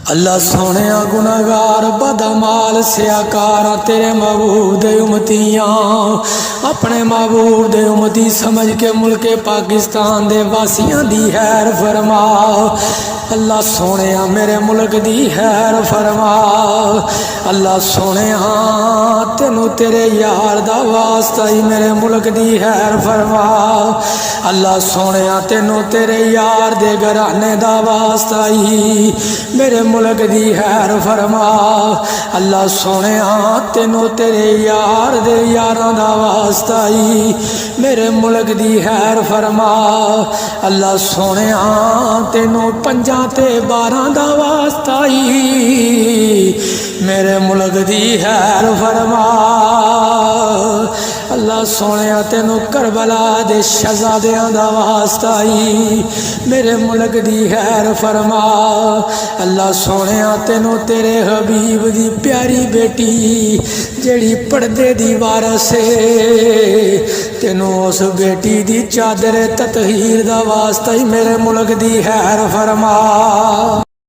अल्लाह सोने गुनाहगार बदमाल सियाकार तेरे महबूब दे उम्मतियां अपने महबूब दे उम्मती समझ के मुल्के पाकिस्तान दे वासियां दी हैर फरमा। अल्लाह सोने मेरे मुल्क दी हैर फरमा। अल्लाह सोने तेनू तेरे यार दा वास्ता ही मेरे मुल्क दी हैर फरमा। अल्लाह सोने तेनू तेरे यार दे घराने दा वास्ता ही मेरे मुल्क दी हैर फरमा। अल्लाह सोने तेनू तेरे यार दे यारां दा वास्ता ही मेरे मुल्क दी हैर फरमा। अल्लाह सोने तेनू पंजा ते 12 दा वास्ता ही मेरे मुल्क दी हैर फरमा। अल्लाह सोने तेनू करबला दे शहजादियां दा वास्ता ही मेरे मुल्क दी हैर फरमा। अल्लाह सोने तेनू तेरे हबीब दी प्यारी बेटी जेड़ी पर्दे दी वारस है तेनू उस बेटी दी चादर ततहीर दा वास्ता ही मेरे मुल्क दी हैर फरमा।